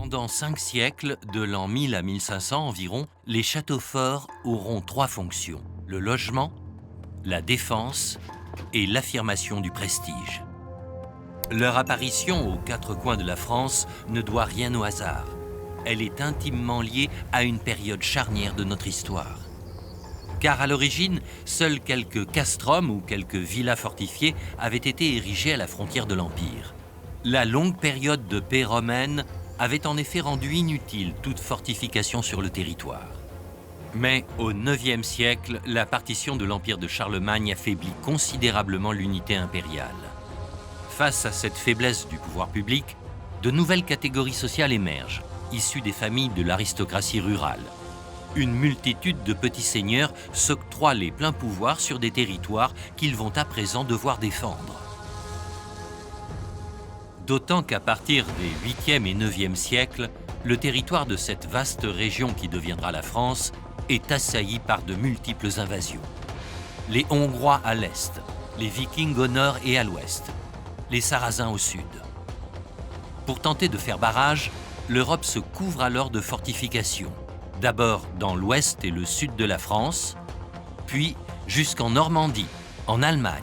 Pendant 5 siècles, de l'an 1000 à 1500 environ, les châteaux forts auront 3 fonctions: le logement, la défense et l'affirmation du prestige. Leur apparition aux 4 coins de la France ne doit rien au hasard. Elle est intimement liée à une période charnière de notre histoire. Car à l'origine, seuls quelques castrums ou quelques villas fortifiées avaient été érigés à la frontière de l'Empire. La longue période de paix romaine avait en effet rendu inutile toute fortification sur le territoire. Mais au IXe siècle, la partition de l'Empire de Charlemagne affaiblit considérablement l'unité impériale. Face à cette faiblesse du pouvoir public, de nouvelles catégories sociales émergent, issues des familles de l'aristocratie rurale. Une multitude de petits seigneurs s'octroient les pleins pouvoirs sur des territoires qu'ils vont à présent devoir défendre. D'autant qu'à partir des 8e et 9e siècles, le territoire de cette vaste région qui deviendra la France est assailli par de multiples invasions. Les Hongrois à l'est, les Vikings au nord et à l'ouest, les Sarrasins au sud. Pour tenter de faire barrage, l'Europe se couvre alors de fortifications. D'abord dans l'ouest et le sud de la France, puis jusqu'en Normandie, en Allemagne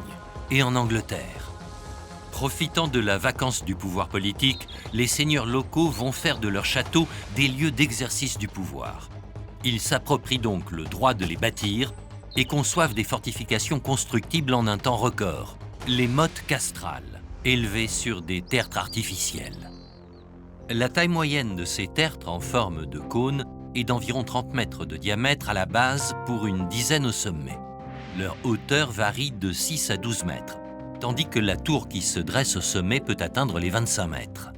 et en Angleterre. Profitant de la vacance du pouvoir politique, les seigneurs locaux vont faire de leurs châteaux des lieux d'exercice du pouvoir. Ils s'approprient donc le droit de les bâtir et conçoivent des fortifications constructibles en un temps record, les mottes castrales, élevées sur des tertres artificiels. La taille moyenne de ces tertres en forme de cône est d'environ 30 mètres de diamètre à la base pour une dizaine au sommet. Leur hauteur varie de 6 à 12 mètres, tandis que la tour qui se dresse au sommet peut atteindre les 25 mètres.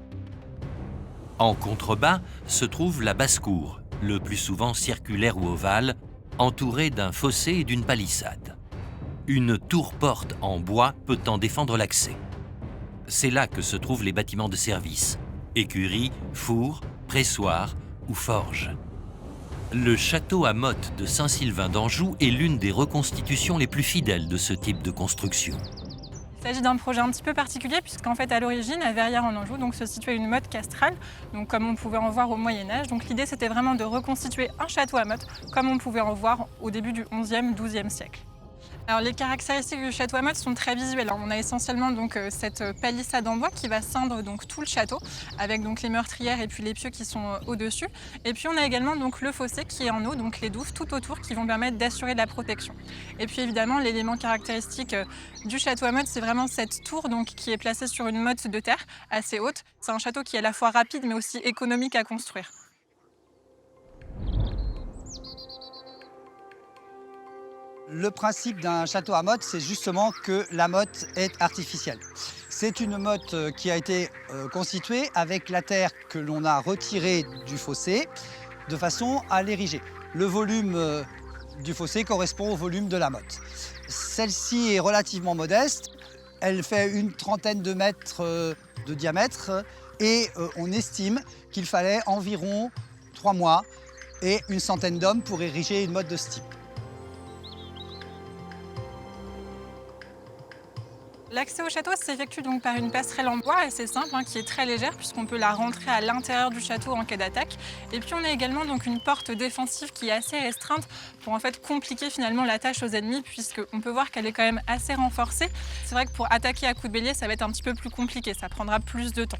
En contrebas se trouve la basse-cour, le plus souvent circulaire ou ovale, entourée d'un fossé et d'une palissade. Une tour-porte en bois peut en défendre l'accès. C'est là que se trouvent les bâtiments de service: écuries, fours, pressoirs ou forges. Le château à motte de Saint-Sylvain d'Anjou est l'une des reconstitutions les plus fidèles de ce type de construction. Il s'agit d'un projet un petit peu particulier puisqu'en fait à l'origine à Verrières en Anjou se situait une motte castrale, donc comme on pouvait en voir au Moyen-Âge. Donc l'idée c'était vraiment de reconstituer un château à motte comme on pouvait en voir au début du XIe, XIIe siècle. Alors les caractéristiques du château à motte sont très visuelles. On a essentiellement cette palissade en bois qui va ceindre tout le château avec les meurtrières et puis les pieux qui sont au-dessus. Et puis on a également le fossé qui est en haut, donc les douves tout autour qui vont permettre d'assurer de la protection. Et puis évidemment l'élément caractéristique du château à motte, c'est vraiment cette tour qui est placée sur une motte de terre assez haute. C'est un château qui est à la fois rapide mais aussi économique à construire. Le principe d'un château à motte, c'est justement que la motte est artificielle. C'est une motte qui a été constituée avec la terre que l'on a retirée du fossé de façon à l'ériger. Le volume du fossé correspond au volume de la motte. Celle-ci est relativement modeste. Elle fait une trentaine de mètres de diamètre et on estime qu'il fallait environ 3 mois et une centaine d'hommes pour ériger une motte de ce type. L'accès au château s'effectue par une passerelle en bois assez simple qui est très légère puisqu'on peut la rentrer à l'intérieur du château en cas d'attaque. Et puis on a également une porte défensive qui est assez restreinte pour compliquer finalement la tâche aux ennemis puisqu'on peut voir qu'elle est quand même assez renforcée. C'est vrai que pour attaquer à coups de bélier, ça va être un petit peu plus compliqué, ça prendra plus de temps.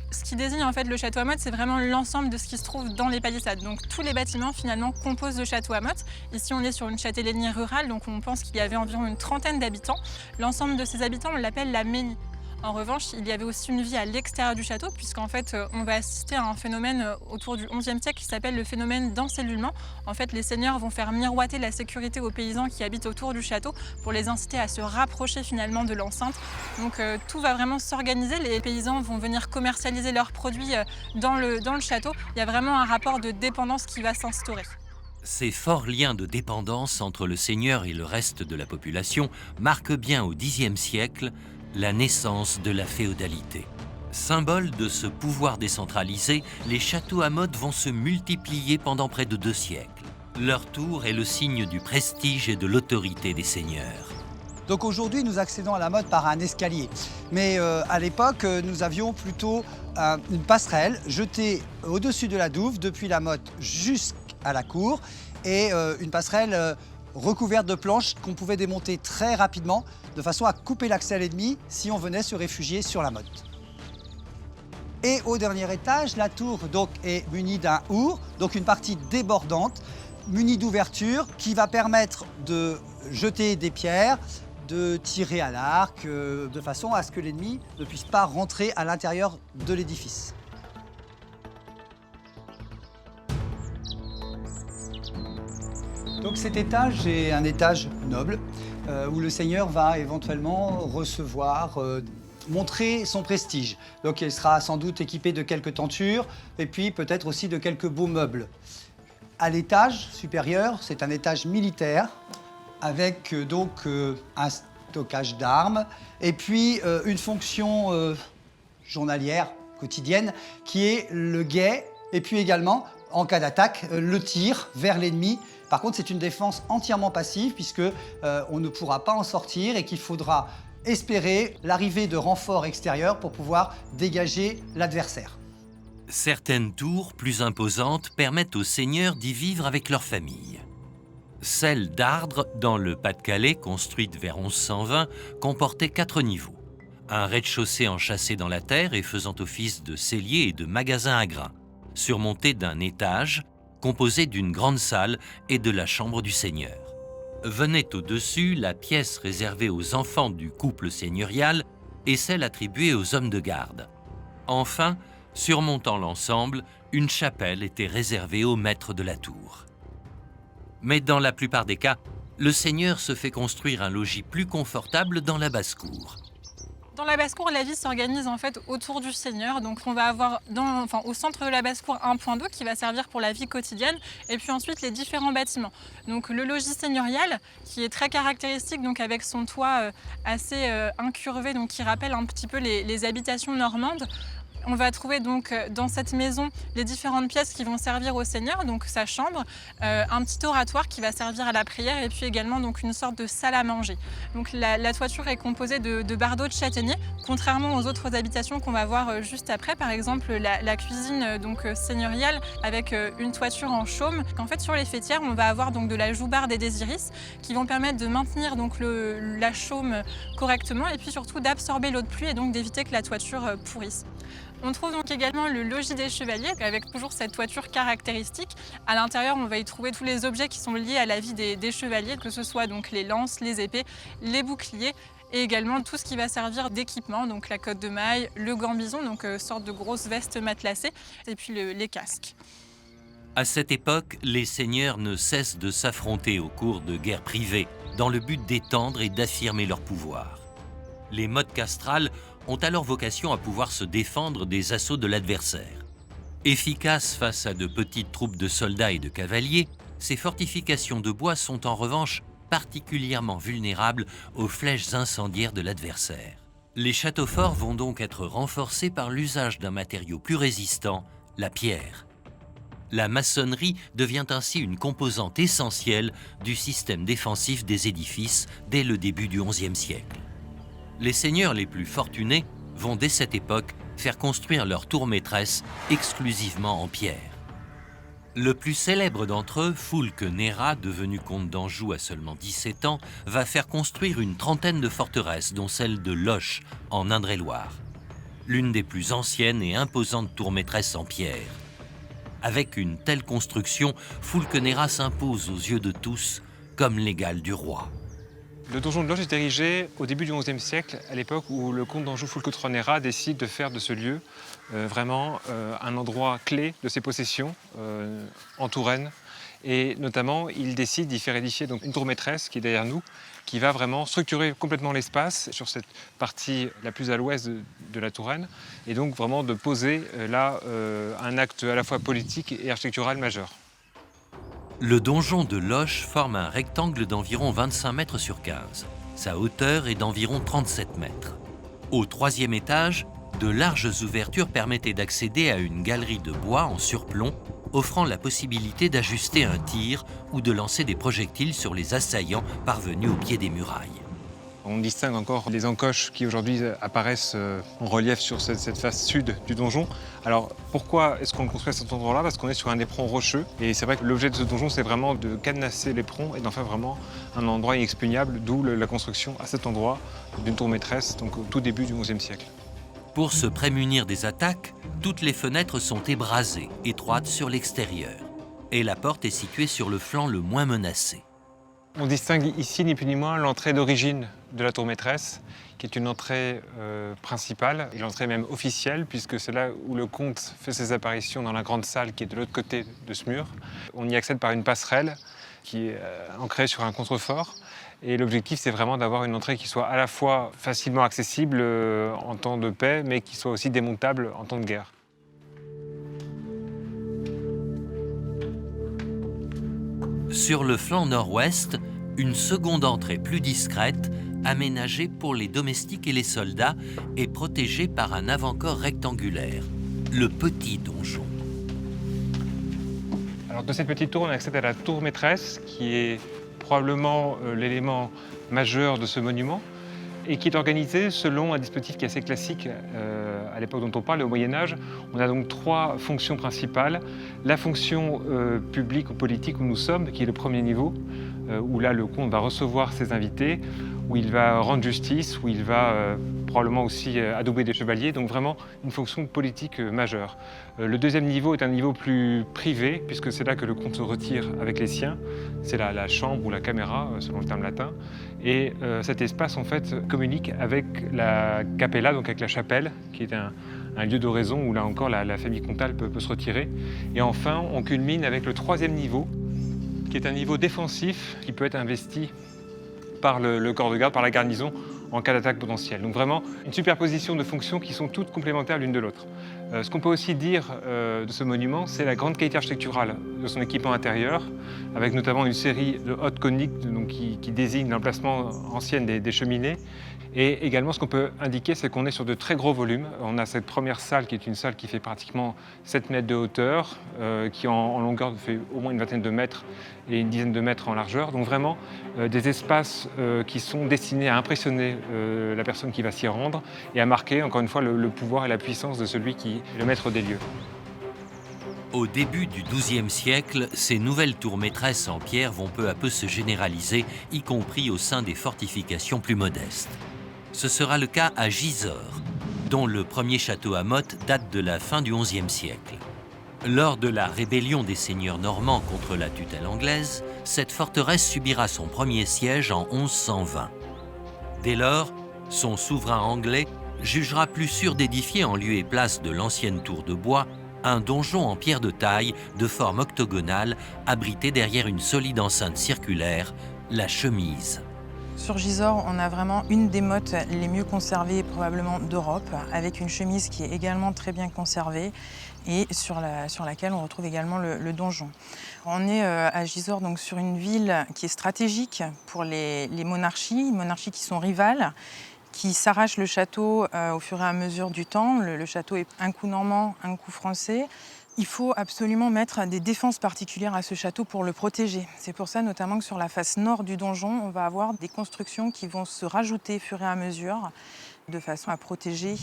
Ce qui désigne le château à motte, c'est vraiment l'ensemble de ce qui se trouve dans les palissades. Donc tous les bâtiments finalement composent le château à motte. Ici on est sur une châtellenie rurale, donc on pense qu'il y avait environ une trentaine d'habitants. L'ensemble de ces habitants, on l'appelle la Ménie. En revanche, il y avait aussi une vie à l'extérieur du château, puisqu'en fait, on va assister à un phénomène autour du XIe siècle qui s'appelle le phénomène d'encellulement. En fait, les seigneurs vont faire miroiter la sécurité aux paysans qui habitent autour du château pour les inciter à se rapprocher finalement de l'enceinte. Donc tout va vraiment s'organiser. Les paysans vont venir commercialiser leurs produits dans le château. Il y a vraiment un rapport de dépendance qui va s'instaurer. Ces forts liens de dépendance entre le seigneur et le reste de la population marquent bien au Xe siècle la naissance de la féodalité. Symbole de ce pouvoir décentralisé, les châteaux à motte vont se multiplier pendant près de 2 siècles. Leur tour est le signe du prestige et de l'autorité des seigneurs. Donc aujourd'hui, nous accédons à la motte par un escalier. Mais à l'époque, nous avions plutôt une passerelle jetée au-dessus de la douve, depuis la motte jusqu'à la cour, et une passerelle recouverte de planches qu'on pouvait démonter très rapidement, de façon à couper l'accès à l'ennemi si on venait se réfugier sur la motte. Et au dernier étage, la tour donc, est munie d'un our, donc une partie débordante, munie d'ouvertures, qui va permettre de jeter des pierres, de tirer à l'arc, de façon à ce que l'ennemi ne puisse pas rentrer à l'intérieur de l'édifice. Donc cet étage est un étage noble, où le seigneur va éventuellement recevoir, montrer son prestige. Donc il sera sans doute équipé de quelques tentures, et puis peut-être aussi de quelques beaux meubles. À l'étage supérieur, c'est un étage militaire, avec donc un stockage d'armes, et puis une fonction journalière, quotidienne, qui est le guet, et puis également, en cas d'attaque, le tir vers l'ennemi. Par contre, c'est une défense entièrement passive, puisque on ne pourra pas en sortir et qu'il faudra espérer l'arrivée de renforts extérieurs pour pouvoir dégager l'adversaire. Certaines tours plus imposantes permettent aux seigneurs d'y vivre avec leur famille. Celle d'Ardres, dans le Pas-de-Calais, construite vers 1120, comportait 4 niveaux. Un rez-de-chaussée enchâssé dans la terre et faisant office de cellier et de magasin à grains, surmonté d'un étage, composé d'une grande salle et de la chambre du seigneur. Venait au-dessus la pièce réservée aux enfants du couple seigneurial et celle attribuée aux hommes de garde. Enfin, surmontant l'ensemble, une chapelle était réservée au maître de la tour. Mais dans la plupart des cas, le seigneur se fait construire un logis plus confortable dans la basse-cour. Dans la basse-cour, la vie s'organise en fait autour du seigneur. Donc on va avoir au centre de la basse-cour un point d'eau qui va servir pour la vie quotidienne, et puis ensuite les différents bâtiments. Donc le logis seigneurial qui est très caractéristique, donc avec son toit assez incurvé, donc qui rappelle un petit peu les habitations normandes. On va trouver donc dans cette maison les différentes pièces qui vont servir au seigneur, donc sa chambre, un petit oratoire qui va servir à la prière, et puis également donc une sorte de salle à manger. Donc la toiture est composée de bardeaux de châtaignier, contrairement aux autres habitations qu'on va voir juste après, par exemple la cuisine donc seigneuriale avec une toiture en chaume. En fait, sur les faîtières, on va avoir donc de la joubarde et des iris qui vont permettre de maintenir donc la chaume correctement, et puis surtout d'absorber l'eau de pluie et donc d'éviter que la toiture pourrisse. On trouve donc également le logis des chevaliers, avec toujours cette toiture caractéristique. À l'intérieur, on va y trouver tous les objets qui sont liés à la vie des chevaliers, que ce soit donc les lances, les épées, les boucliers, et également tout ce qui va servir d'équipement, donc la cotte de maille, le gambison, donc sorte de grosse veste matelassée, et puis les casques. À cette époque, les seigneurs ne cessent de s'affronter au cours de guerres privées, dans le but d'étendre et d'affirmer leur pouvoir. Les mottes castrales ont alors vocation à pouvoir se défendre des assauts de l'adversaire. Efficaces face à de petites troupes de soldats et de cavaliers, ces fortifications de bois sont en revanche particulièrement vulnérables aux flèches incendiaires de l'adversaire. Les châteaux forts vont donc être renforcés par l'usage d'un matériau plus résistant, la pierre. La maçonnerie devient ainsi une composante essentielle du système défensif des édifices dès le début du XIe siècle. Les seigneurs les plus fortunés vont dès cette époque faire construire leur tour maîtresse exclusivement en pierre. Le plus célèbre d'entre eux, Foulques Nérat, devenu comte d'Anjou à seulement 17 ans, va faire construire une trentaine de forteresses, dont celle de Loches, en Indre-et-Loire, l'une des plus anciennes et imposantes tours maîtresses en pierre. Avec une telle construction, Foulques Nérat s'impose aux yeux de tous comme l'égal du roi. Le donjon de Loches est érigé au début du XIe siècle, à l'époque où le comte d'Anjou Foulques Nérat décide de faire de ce lieu vraiment un endroit clé de ses possessions en Touraine. Et notamment, il décide d'y faire édifier donc une tour maîtresse qui est derrière nous, qui va vraiment structurer complètement l'espace sur cette partie la plus à l'ouest de la Touraine, et donc vraiment de poser là un acte à la fois politique et architectural majeur. Le donjon de Loches forme un rectangle d'environ 25 mètres sur 15. Sa hauteur est d'environ 37 mètres. Au troisième étage, de larges ouvertures permettaient d'accéder à une galerie de bois en surplomb, offrant la possibilité d'ajuster un tir ou de lancer des projectiles sur les assaillants parvenus au pied des murailles. On distingue encore les encoches qui aujourd'hui apparaissent en relief sur cette face sud du donjon. Alors pourquoi est-ce qu'on le construit à cet endroit-là? Parce qu'on est sur un éperon rocheux. Et c'est vrai que l'objet de ce donjon, c'est vraiment de cadenasser l'éperon et d'en faire vraiment un endroit inexpugnable, d'où la construction à cet endroit d'une tour maîtresse, donc au tout début du XIe siècle. Pour se prémunir des attaques, toutes les fenêtres sont ébrasées, étroites sur l'extérieur. Et la porte est située sur le flanc le moins menacé. On distingue ici ni plus ni moins l'entrée d'origine de la tour maîtresse, qui est une entrée principale, et l'entrée même officielle, puisque c'est là où le comte fait ses apparitions dans la grande salle qui est de l'autre côté de ce mur. On y accède par une passerelle qui est ancrée sur un contrefort. Et l'objectif, c'est vraiment d'avoir une entrée qui soit à la fois facilement accessible en temps de paix, mais qui soit aussi démontable en temps de guerre. Sur le flanc nord-ouest, une seconde entrée plus discrète, aménagée pour les domestiques et les soldats, est protégée par un avant-corps rectangulaire, le petit donjon. Alors de cette petite tour, on accède à la tour maîtresse, qui est probablement l'élément majeur de ce monument, et qui est organisé selon un dispositif qui est assez classique à l'époque dont on parle, au Moyen-Âge. On a donc 3 fonctions principales. La fonction publique ou politique où nous sommes, qui est le premier niveau, où là le comte va recevoir ses invités, où il va rendre justice, où il va probablement aussi adouber des chevaliers, donc vraiment une fonction politique majeure. Le deuxième niveau est un niveau plus privé, puisque c'est là que le comte se retire avec les siens. C'est la chambre ou la caméra, selon le terme latin. Et cet espace, en fait, communique avec la capella, donc avec la chapelle, qui est un lieu d'oraison où, là encore, la famille comtale peut se retirer. Et enfin, on culmine avec le troisième niveau, qui est un niveau défensif, qui peut être investi par le corps de garde, par la garnison, en cas d'attaque potentielle. Donc vraiment, une superposition de fonctions qui sont toutes complémentaires l'une de l'autre. Ce qu'on peut aussi dire de ce monument, c'est la grande qualité architecturale de son équipement intérieur, avec notamment une série de hottes coniques donc qui désignent l'emplacement ancien des cheminées. Et également, ce qu'on peut indiquer, c'est qu'on est sur de très gros volumes. On a cette première salle qui est une salle qui fait pratiquement 7 mètres de hauteur, qui en longueur fait au moins une vingtaine de mètres et une dizaine de mètres en largeur. Donc vraiment des espaces qui sont destinés à impressionner la personne qui va s'y rendre et à marquer, encore une fois, le pouvoir et la puissance de celui qui est le maître des lieux. Au début du XIIe siècle, ces nouvelles tours maîtresses en pierre vont peu à peu se généraliser, y compris au sein des fortifications plus modestes. Ce sera le cas à Gisors, dont le premier château à motte date de la fin du XIe siècle. Lors de la rébellion des seigneurs normands contre la tutelle anglaise, cette forteresse subira son premier siège en 1120. Dès lors, son souverain anglais jugera plus sûr d'édifier en lieu et place de l'ancienne tour de bois un donjon en pierre de taille de forme octogonale abrité derrière une solide enceinte circulaire, la Chemise. Sur Gisors, on a vraiment une des mottes les mieux conservées probablement d'Europe, avec une chemise qui est également très bien conservée et sur laquelle on retrouve également le donjon. On est à Gisors, donc sur une ville qui est stratégique pour les monarchies qui sont rivales, qui s'arrachent le château au fur et à mesure du temps. Le château est un coup normand, un coup français. Il faut absolument mettre des défenses particulières à ce château pour le protéger. C'est pour ça notamment que sur la face nord du donjon, on va avoir des constructions qui vont se rajouter au fur et à mesure de façon à protéger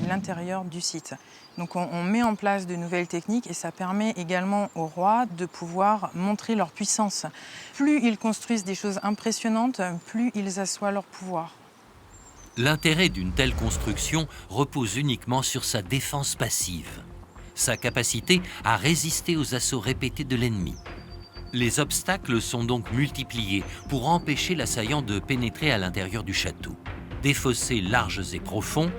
l'intérieur du site. Donc on met en place de nouvelles techniques et ça permet également aux rois de pouvoir montrer leur puissance. Plus ils construisent des choses impressionnantes, plus ils assoient leur pouvoir. L'intérêt d'une telle construction repose uniquement sur sa défense passive, sa capacité à résister aux assauts répétés de l'ennemi. Les obstacles sont donc multipliés pour empêcher l'assaillant de pénétrer à l'intérieur du château. Des fossés larges et profonds,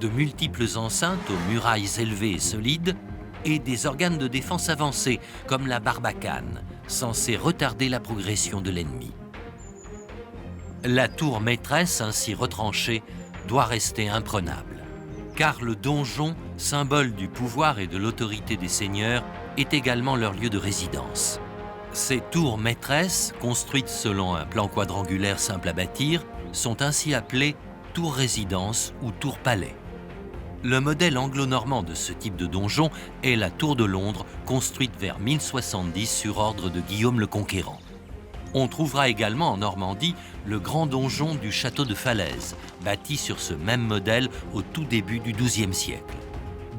de multiples enceintes aux murailles élevées et solides, et des organes de défense avancés, comme la barbacane, censée retarder la progression de l'ennemi. La tour maîtresse, ainsi retranchée, doit rester imprenable, car le donjon, symbole du pouvoir et de l'autorité des seigneurs, est également leur lieu de résidence. Ces tours maîtresses, construites selon un plan quadrangulaire simple à bâtir, sont ainsi appelées tours-résidence ou tours-palais. Le modèle anglo-normand de ce type de donjon est la tour de Londres, construite vers 1070 sur ordre de Guillaume le Conquérant. On trouvera également en Normandie le grand donjon du château de Falaise, bâti sur ce même modèle au tout début du XIIe siècle.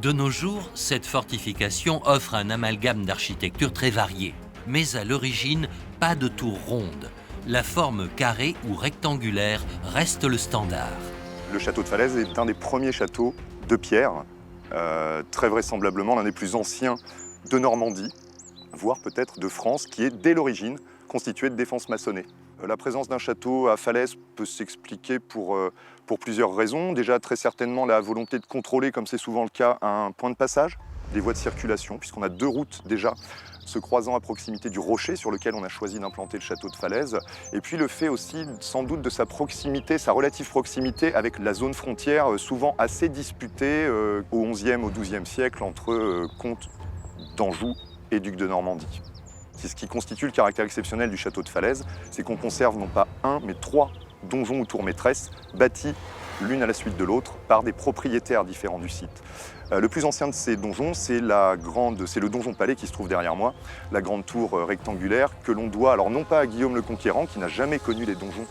De nos jours, cette fortification offre un amalgame d'architecture très varié, mais à l'origine, pas de tour ronde. La forme carrée ou rectangulaire reste le standard. Le château de Falaise est un des premiers châteaux de pierre, très vraisemblablement l'un des plus anciens de Normandie, voire peut-être de France, qui est dès l'origine constitué de défenses maçonnées. La présence d'un château à Falaise peut s'expliquer pour plusieurs raisons. Déjà, très certainement, la volonté de contrôler, comme c'est souvent le cas, un point de passage, des voies de circulation, puisqu'on a 2 routes déjà se croisant à proximité du rocher sur lequel on a choisi d'implanter le château de Falaise. Et puis le fait aussi, sans doute, de sa proximité, sa relative proximité avec la zone frontière, souvent assez disputée au XIe, au XIIe siècle, entre comtes d'Anjou et ducs de Normandie. C'est ce qui constitue le caractère exceptionnel du château de Falaise, c'est qu'on conserve non pas 1, mais 3 donjons ou tours maîtresses, bâtis l'une à la suite de l'autre par des propriétaires différents du site. Le plus ancien de ces donjons, c'est le donjon palais qui se trouve derrière moi, la grande tour rectangulaire que l'on doit, alors non pas à Guillaume le Conquérant, qui n'a jamais connu les donjons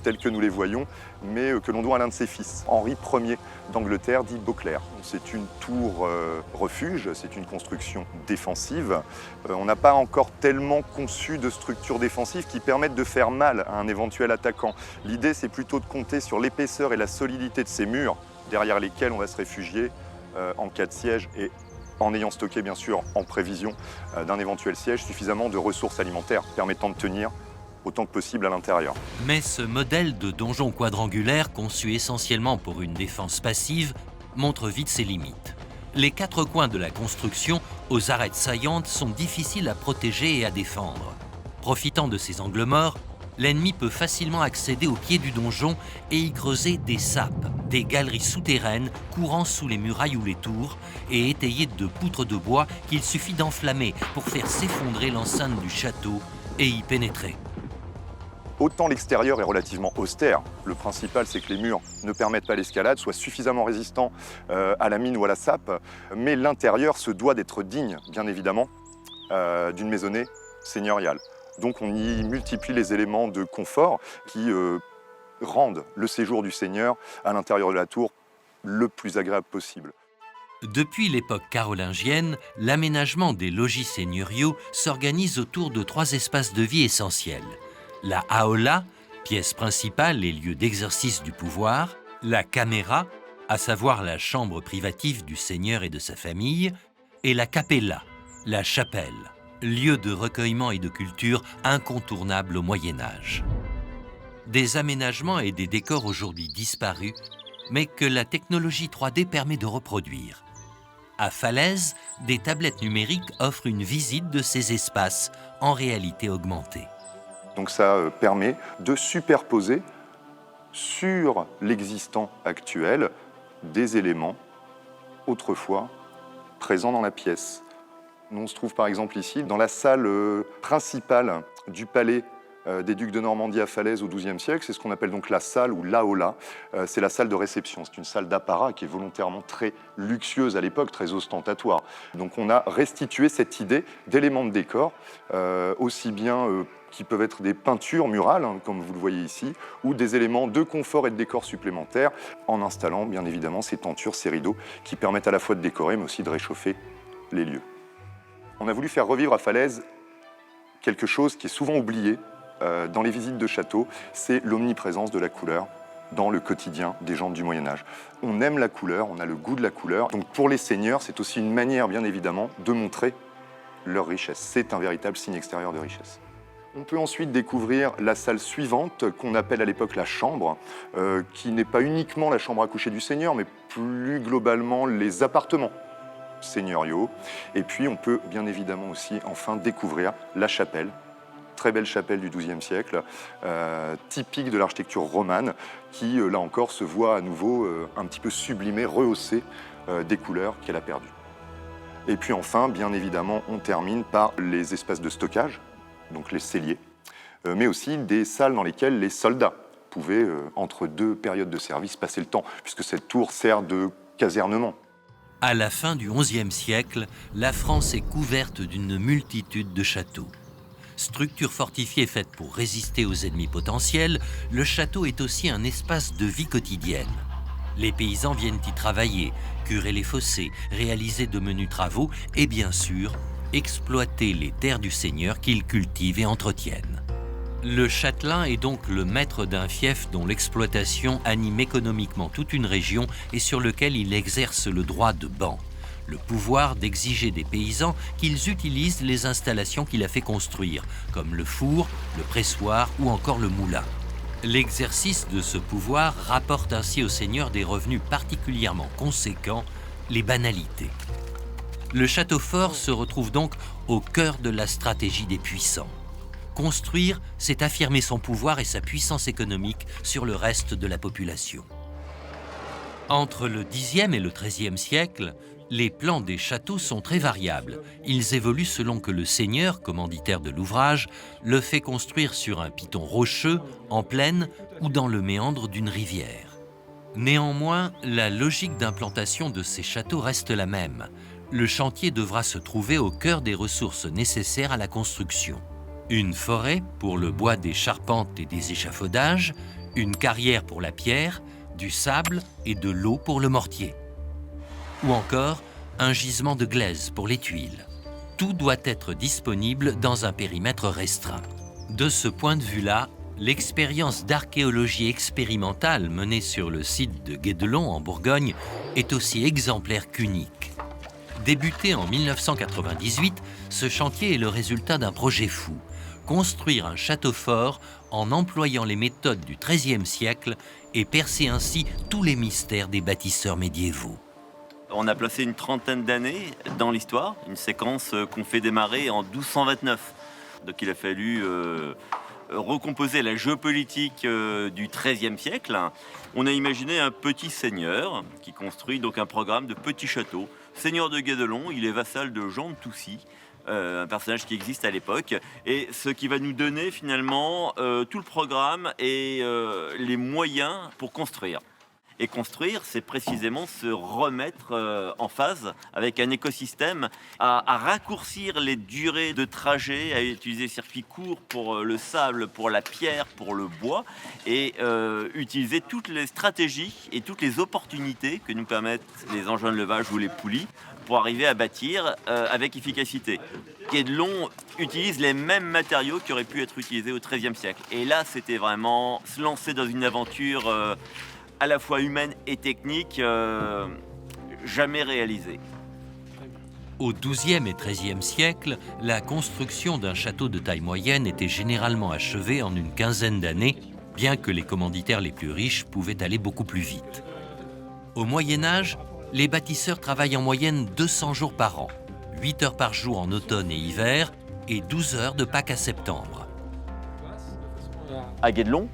tels que nous les voyons, mais que l'on doit à l'un de ses fils, Henri Ier d'Angleterre, dit Beauclerc. C'est une tour refuge, c'est une construction défensive. On n'a pas encore tellement conçu de structures défensives qui permettent de faire mal à un éventuel attaquant. L'idée, c'est plutôt de compter sur l'épaisseur et la solidité de ces murs derrière lesquels on va se réfugier en cas de siège et en ayant stocké bien sûr en prévision d'un éventuel siège suffisamment de ressources alimentaires permettant de tenir autant que possible à l'intérieur. Mais ce modèle de donjon quadrangulaire, conçu essentiellement pour une défense passive, montre vite ses limites. Les 4 coins de la construction, aux arêtes saillantes, sont difficiles à protéger et à défendre. Profitant de ces angles morts, l'ennemi peut facilement accéder au pied du donjon et y creuser des sapes, des galeries souterraines courant sous les murailles ou les tours et étayées de poutres de bois qu'il suffit d'enflammer pour faire s'effondrer l'enceinte du château et y pénétrer. Autant l'extérieur est relativement austère, le principal c'est que les murs ne permettent pas l'escalade, soient suffisamment résistants à la mine ou à la sape, mais l'intérieur se doit d'être digne, bien évidemment, d'une maisonnée seigneuriale. Donc on y multiplie les éléments de confort qui rendent le séjour du seigneur à l'intérieur de la tour le plus agréable possible. Depuis l'époque carolingienne, l'aménagement des logis seigneuriaux s'organise autour de 3 espaces de vie essentiels. La aula, pièce principale et lieu d'exercice du pouvoir, la camera, à savoir la chambre privative du seigneur et de sa famille, et la capella, la chapelle, lieu de recueillement et de culture incontournable au Moyen-Âge. Des aménagements et des décors aujourd'hui disparus, mais que la technologie 3D permet de reproduire. À Falaise, des tablettes numériques offrent une visite de ces espaces en réalité augmentée. Donc ça permet de superposer sur l'existant actuel des éléments autrefois présents dans la pièce. On se trouve par exemple ici dans la salle principale du palais des ducs de Normandie à Falaise au XIIe siècle. C'est ce qu'on appelle donc la salle ou l'aula. C'est la salle de réception. C'est une salle d'apparat qui est volontairement très luxueuse à l'époque, très ostentatoire. Donc on a restitué cette idée d'éléments de décor, aussi bien qui peuvent être des peintures murales, hein, comme vous le voyez ici, ou des éléments de confort et de décor supplémentaires, en installant bien évidemment ces tentures, ces rideaux, qui permettent à la fois de décorer, mais aussi de réchauffer les lieux. On a voulu faire revivre à Falaise quelque chose qui est souvent oublié dans les visites de châteaux, c'est l'omniprésence de la couleur dans le quotidien des gens du Moyen-Âge. On aime la couleur, on a le goût de la couleur. Donc pour les seigneurs, c'est aussi une manière, bien évidemment, de montrer leur richesse. C'est un véritable signe extérieur de richesse. On peut ensuite découvrir la salle suivante, qu'on appelle à l'époque la chambre, qui n'est pas uniquement la chambre à coucher du seigneur, mais plus globalement les appartements seigneuriaux. Et puis on peut bien évidemment aussi enfin découvrir la chapelle, très belle chapelle du XIIe siècle, typique de l'architecture romane, qui là encore se voit à nouveau un petit peu sublimée, rehaussée des couleurs qu'elle a perdues. Et puis enfin, bien évidemment, on termine par les espaces de stockage, donc les celliers, mais aussi des salles dans lesquelles les soldats pouvaient, entre 2 périodes de service, passer le temps, puisque cette tour sert de casernement. À la fin du XIe siècle, la France est couverte d'une multitude de châteaux. Structure fortifiée faite pour résister aux ennemis potentiels, le château est aussi un espace de vie quotidienne. Les paysans viennent y travailler, curer les fossés, réaliser de menus travaux et bien sûr, exploiter les terres du seigneur qu'ils cultivent et entretiennent. Le châtelain est donc le maître d'un fief dont l'exploitation anime économiquement toute une région et sur lequel il exerce le droit de ban, le pouvoir d'exiger des paysans qu'ils utilisent les installations qu'il a fait construire, comme le four, le pressoir ou encore le moulin. L'exercice de ce pouvoir rapporte ainsi au seigneur des revenus particulièrement conséquents, les banalités. Le château fort se retrouve donc au cœur de la stratégie des puissants. Construire, c'est affirmer son pouvoir et sa puissance économique sur le reste de la population. Entre le Xe et le XIIIe siècle, les plans des châteaux sont très variables. Ils évoluent selon que le seigneur, commanditaire de l'ouvrage, le fait construire sur un piton rocheux, en plaine ou dans le méandre d'une rivière. Néanmoins, la logique d'implantation de ces châteaux reste la même. Le chantier devra se trouver au cœur des ressources nécessaires à la construction. Une forêt pour le bois des charpentes et des échafaudages, une carrière pour la pierre, du sable et de l'eau pour le mortier. Ou encore un gisement de glaise pour les tuiles. Tout doit être disponible dans un périmètre restreint. De ce point de vue-là, l'expérience d'archéologie expérimentale menée sur le site de Guédelon en Bourgogne est aussi exemplaire qu'unique. Débuté en 1998, ce chantier est le résultat d'un projet fou. Construire un château fort en employant les méthodes du XIIIe siècle et percer ainsi tous les mystères des bâtisseurs médiévaux. On a placé une trentaine d'années dans l'histoire, une séquence qu'on fait démarrer en 1229. Donc il a fallu recomposer la géopolitique du XIIIe siècle. On a imaginé un petit seigneur qui construit donc un programme de petits châteaux. Seigneur de Guédelon, il est vassal de Jean de Toucy, un personnage qui existe à l'époque, et ce qui va nous donner finalement tout le programme et les moyens pour construire. Et construire, c'est précisément se remettre en phase avec un écosystème, à raccourcir les durées de trajet, à utiliser des circuits courts pour le sable, pour la pierre, pour le bois, et utiliser toutes les stratégies et toutes les opportunités que nous permettent les engins de levage ou les poulies pour arriver à bâtir avec efficacité. Guédelon utilise les mêmes matériaux qui auraient pu être utilisés au XIIIe siècle. Et là, c'était vraiment se lancer dans une aventure à la fois humaine et technique, jamais réalisée. Au XIIe et XIIIe siècle, la construction d'un château de taille moyenne était généralement achevée en une quinzaine d'années, bien que les commanditaires les plus riches pouvaient aller beaucoup plus vite. Au Moyen-Âge, les bâtisseurs travaillent en moyenne 200 jours par an, 8 heures par jour en automne et hiver, et 12 heures de Pâques à septembre. À Guédelon,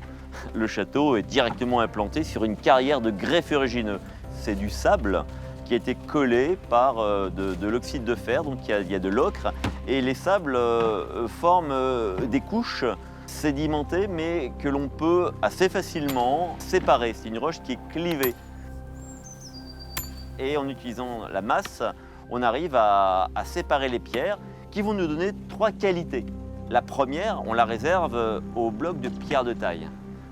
le château est directement implanté sur une carrière de grès ferrugineux. C'est du sable qui a été collé par de l'oxyde de fer, donc il y a de l'ocre, et les sables forment des couches sédimentées, mais que l'on peut assez facilement séparer. C'est une roche qui est clivée. Et en utilisant la masse, on arrive à séparer les pierres qui vont nous donner 3 qualités. La première, on la réserve aux blocs de pierre de taille,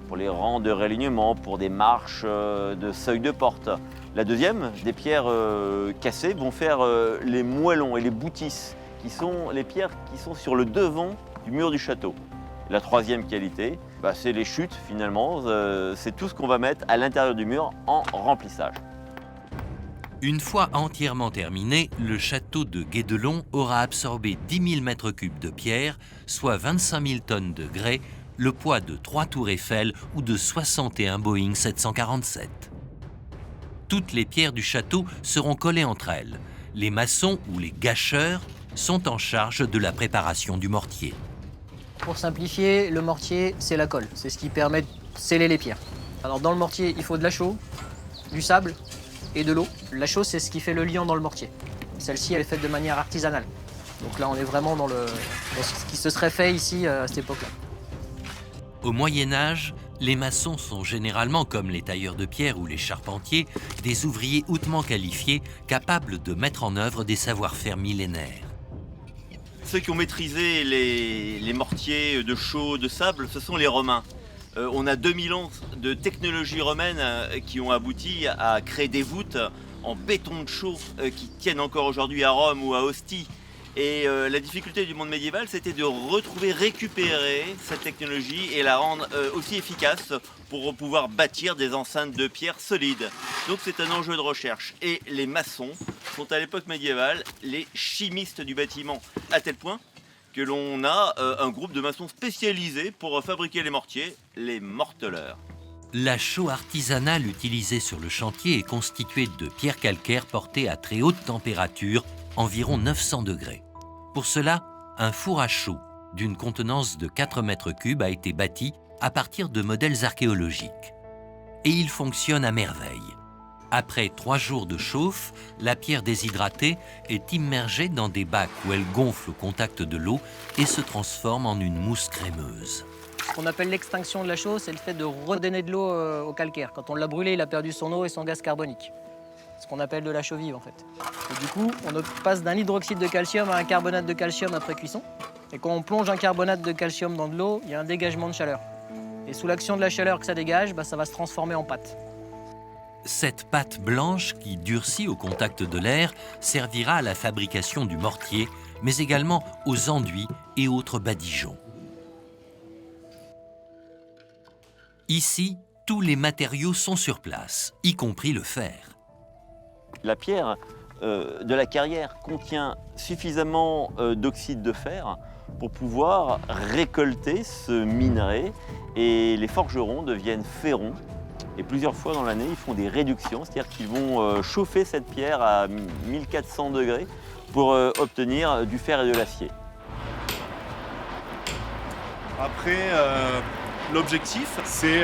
pour les rangs de réalignement, pour des marches de seuil de porte. La deuxième, des pierres cassées, vont faire les moellons et les boutisses, qui sont les pierres qui sont sur le devant du mur du château. La troisième qualité, c'est les chutes finalement, c'est tout ce qu'on va mettre à l'intérieur du mur en remplissage. Une fois entièrement terminé, le château de Guédelon aura absorbé 10 000 mètres cubes de pierre, soit 25 000 tonnes de grès, le poids de 3 tours Eiffel ou de 61 Boeing 747. Toutes les pierres du château seront collées entre elles. Les maçons ou les gâcheurs sont en charge de la préparation du mortier. Pour simplifier, le mortier, c'est la colle. C'est ce qui permet de sceller les pierres. Alors dans le mortier, il faut de la chaux, du sable et de l'eau. La chaux, c'est ce qui fait le liant dans le mortier. Celle-ci, elle est faite de manière artisanale. Donc là, on est vraiment dans ce qui se serait fait ici à cette époque-là. Au Moyen-Âge, les maçons sont généralement, comme les tailleurs de pierre ou les charpentiers, des ouvriers hautement qualifiés, capables de mettre en œuvre des savoir-faire millénaires. ceux qui ont maîtrisé les mortiers de chaux, de sable, ce sont les Romains. On a 2000 ans de technologie romaine qui ont abouti à créer des voûtes en béton de chaux qui tiennent encore aujourd'hui à Rome ou à Ostie. Et la difficulté du monde médiéval, c'était de récupérer cette technologie et la rendre aussi efficace pour pouvoir bâtir des enceintes de pierre solides. Donc c'est un enjeu de recherche. Et les maçons sont à l'époque médiévale les chimistes du bâtiment, à tel point que l'on a un groupe de maçons spécialisés pour fabriquer les mortiers, les morteleurs. La chaux artisanale utilisée sur le chantier est constituée de pierres calcaires portées à très haute température, environ 900 degrés. Pour cela, un four à chaux d'une contenance de 4 mètres cubes a été bâti à partir de modèles archéologiques. Et il fonctionne à merveille. Après 3 jours de chauffe, la pierre déshydratée est immergée dans des bacs où elle gonfle au contact de l'eau et se transforme en une mousse crémeuse. Ce qu'on appelle l'extinction de la chaux, c'est le fait de redonner de l'eau au calcaire. Quand on l'a brûlé, il a perdu son eau et son gaz carbonique. Ce qu'on appelle de la chaux vive en fait. Et du coup, on passe d'un hydroxyde de calcium à un carbonate de calcium après cuisson. Et quand on plonge un carbonate de calcium dans de l'eau, il y a un dégagement de chaleur. Et sous l'action de la chaleur que ça dégage, ça va se transformer en pâte. Cette pâte blanche qui durcit au contact de l'air servira à la fabrication du mortier, mais également aux enduits et autres badigeons. Ici, tous les matériaux sont sur place, y compris le fer. La pierre de la carrière contient suffisamment d'oxyde de fer pour pouvoir récolter ce minerai et les forgerons deviennent ferrons. Et plusieurs fois dans l'année, ils font des réductions, c'est-à-dire qu'ils vont chauffer cette pierre à 1400 degrés pour obtenir du fer et de l'acier. Après, l'objectif, c'est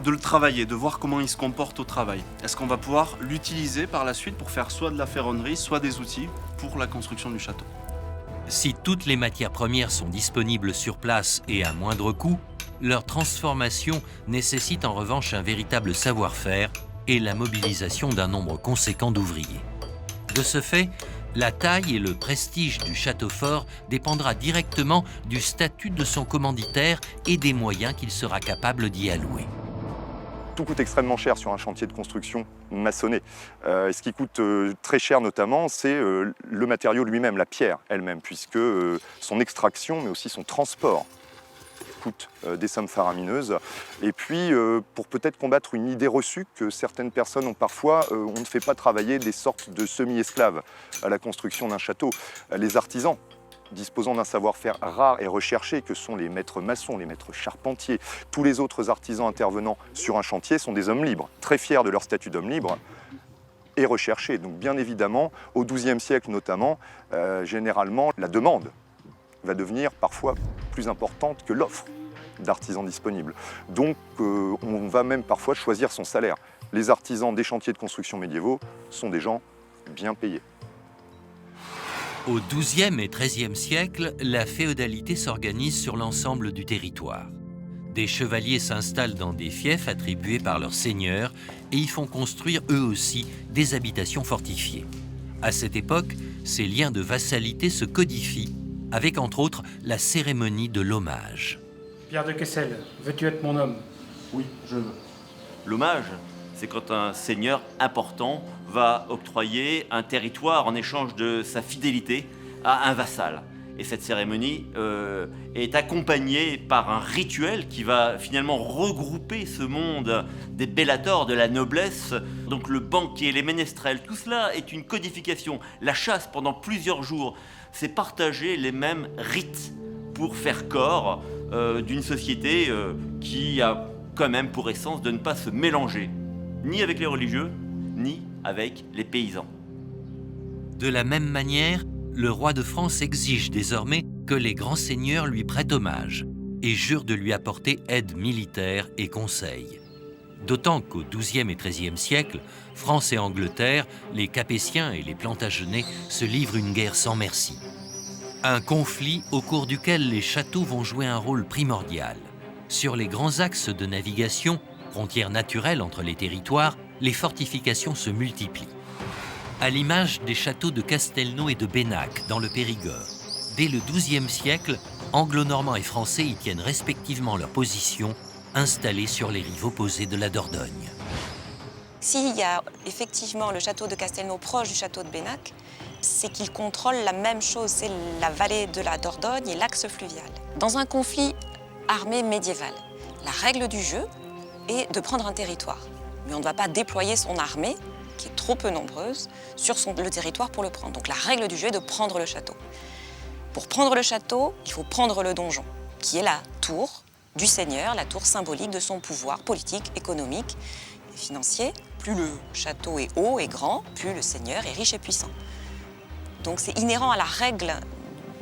de le travailler, de voir comment il se comporte au travail. Est-ce qu'on va pouvoir l'utiliser par la suite pour faire soit de la ferronnerie, soit des outils pour la construction du château. Si toutes les matières premières sont disponibles sur place et à moindre coût, leur transformation nécessite en revanche un véritable savoir-faire et la mobilisation d'un nombre conséquent d'ouvriers. De ce fait, la taille et le prestige du château fort dépendra directement du statut de son commanditaire et des moyens qu'il sera capable d'y allouer. Tout coûte extrêmement cher sur un chantier de construction maçonné. Ce qui coûte très cher notamment, c'est le matériau lui-même, la pierre elle-même, puisque son extraction, mais aussi son transport, coûte des sommes faramineuses. Et puis, pour peut-être combattre une idée reçue que certaines personnes ont parfois, on ne fait pas travailler des sortes de semi-esclaves à la construction d'un château. Les artisans, disposant d'un savoir-faire rare et recherché que sont les maîtres maçons, les maîtres charpentiers, tous les autres artisans intervenant sur un chantier sont des hommes libres, très fiers de leur statut d'homme libre et recherchés. Donc bien évidemment, au XIIe siècle notamment, généralement, la demande va devenir parfois plus importante que l'offre d'artisans disponibles. Donc on va même parfois choisir son salaire. Les artisans des chantiers de construction médiévaux sont des gens bien payés. Au XIIe et XIIIe siècle, la féodalité s'organise sur l'ensemble du territoire. Des chevaliers s'installent dans des fiefs attribués par leurs seigneurs et y font construire eux aussi des habitations fortifiées. À cette époque, ces liens de vassalité se codifient, avec entre autres la cérémonie de l'hommage. Pierre de Kessel, veux-tu être mon homme? Oui, je veux. L'hommage, c'est quand un seigneur important va octroyer un territoire en échange de sa fidélité à un vassal. Et cette cérémonie est accompagnée par un rituel qui va finalement regrouper ce monde des bellators, de la noblesse, donc le banquier, les ménestrels, tout cela est une codification. La chasse pendant plusieurs jours, c'est partager les mêmes rites pour faire corps d'une société qui a quand même pour essence de ne pas se mélanger, ni avec les religieux, ni avec les paysans. De la même manière, le roi de France exige désormais que les grands seigneurs lui prêtent hommage et jure de lui apporter aide militaire et conseil. D'autant qu'au XIIe et XIIIe siècle, France et Angleterre, les Capétiens et les Plantagenets se livrent une guerre sans merci. Un conflit au cours duquel les châteaux vont jouer un rôle primordial. Sur les grands axes de navigation, frontières naturelles entre les territoires, les fortifications se multiplient. À l'image des châteaux de Castelnau et de Bénac, dans le Périgord. Dès le XIIe siècle, anglo-normands et français y tiennent respectivement leur position, installés sur les rives opposées de la Dordogne. S'il y a effectivement le château de Castelnau proche du château de Bénac, c'est qu'il contrôle la même chose, c'est la vallée de la Dordogne et l'axe fluvial. Dans un conflit armé médiéval, la règle du jeu est de prendre un territoire. Mais on ne va pas déployer son armée, qui est trop peu nombreuse, sur le territoire pour le prendre. Donc la règle du jeu est de prendre le château. Pour prendre le château, il faut prendre le donjon, qui est la tour du seigneur, la tour symbolique de son pouvoir politique, économique et financier. Plus le château est haut et grand, plus le seigneur est riche et puissant. Donc c'est inhérent à la règle